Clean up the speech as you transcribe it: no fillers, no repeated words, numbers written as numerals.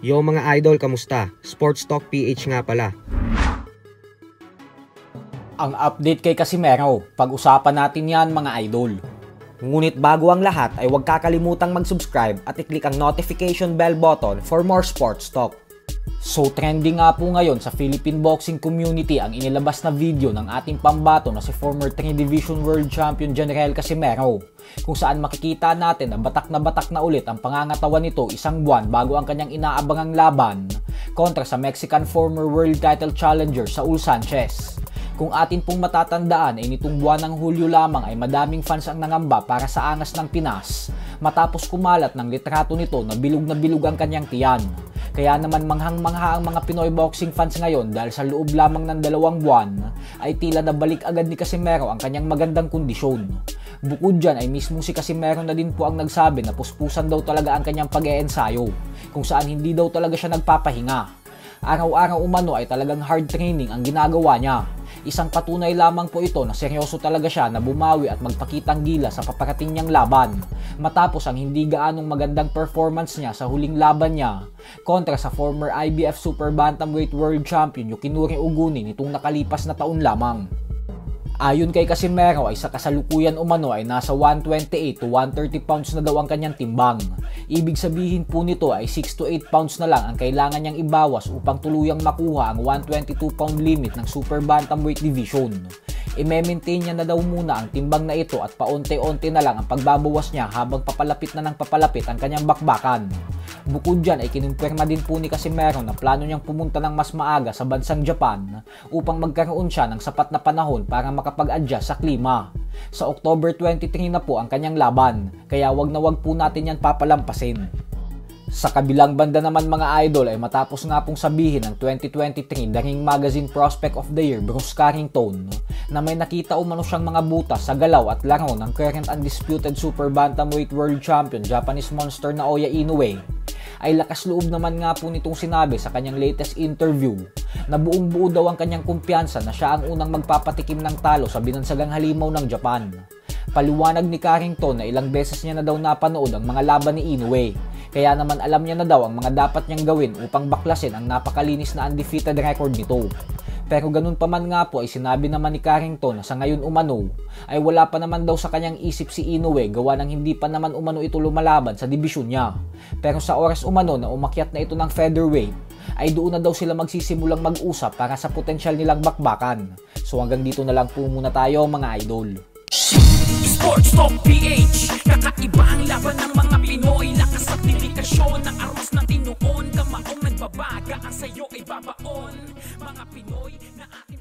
Yo mga idol, kamusta? Sports Talk PH nga pala. Ang update kay Casimero, pag-usapan natin yan mga idol. Ngunit bago ang lahat ay huwag kakalimutang mag-subscribe at i-click ang notification bell button for more sports talk. So trending nga po ngayon sa Philippine boxing community ang inilabas na video ng ating pambato na si former 3 Division World Champion General Casimero, kung saan makikita natin na batak na ulit ang pangangatawan nito isang buwan bago ang kanyang inaabangang laban kontra sa Mexican former world title challenger Saul Sanchez. Kung atin pong matatandaan ay nitong buwan ng Hulyo lamang ay madaming fans ang nangamba para sa angas ng Pinas matapos kumalat ng litrato nito na bilog ang kanyang tiyan. Kaya naman manghang-mangha ang mga Pinoy boxing fans ngayon dahil sa loob lamang ng 2 buwan ay tila nabalik agad ni Casimero ang kanyang magandang kondisyon. Bukod dyan ay mismo si Casimero na din po ang nagsabi na puspusan daw talaga ang kanyang pag-eensayo kung saan hindi daw talaga siya nagpapahinga. Araw-araw umano ay talagang hard training ang ginagawa niya. Isang patunay lamang po ito na seryoso talaga siya na bumawi at magpakitang gila sa paparating niyang laban matapos ang hindi gaanong magandang performance niya sa huling laban niya kontra sa former IBF Super Bantamweight World Champion Yukimura Oguni nitong nakalipas na taon lamang. Ayon kay Casimero ay sa kasalukuyan umano ay nasa 128 to 130 pounds na daw ang kanyang timbang. Ibig sabihin po nito ay 6 to 8 pounds na lang ang kailangan niyang ibawas upang tuluyang makuha ang 122 pound limit ng Super Bantamweight Division. I-maintain niya na daw muna ang timbang na ito at paunti-unti na lang ang pagbabawas niya habang papalapit na ng papalapit ang kanyang bakbakan. Bukod dyan ay kinumpirma din po ni Casimero na plano niyang pumunta ng mas maaga sa bansang Japan upang magkaroon siya ng sapat na panahon para makapag-adjust sa klima. Sa October 23 na po ang kanyang laban, kaya wag na wag po natin yan papalampasin. Sa kabilang banda naman mga idol ay matapos nga pong sabihin ng 2023 The Ring Magazine Prospect of the Year Bruce Carrington na may nakita umano siyang mga butas sa galaw at laro ng current undisputed Super Bantamweight World Champion Japanese Monster Naoya Inoue, ay lakas loob naman nga po nitong sinabi sa kanyang latest interview na buong buo daw ang kanyang kumpiyansa na siya ang unang magpapatikim ng talo sa binansagang halimaw ng Japan. Paliwanag ni Carrington na ilang beses niya na daw napanood ang mga laban ni Inoue, kaya naman alam niya na daw ang mga dapat niyang gawin upang baklasin ang napakalinis na undefeated record nito. Pero ganun pa man nga po ay sinabi naman ni Carrington na sa ngayon umano ay wala pa naman daw sa kanyang isip si Inoue gawa ng hindi pa naman umano ito lumalaban sa dibisyon niya. Pero sa oras umano na umakyat na ito ng featherweight ay doon na daw sila magsisimulang mag-usap para sa potensyal nilang bakbakan. So hanggang dito na lang po muna tayo mga idol. Sports Talk PH, kakaiba ang laban ng mga Pinoy. Lakas at dedikasyon ng aros na tinuon. Kamaong nagbabaga ang sayo ay babaon. Mga Pinoy na ating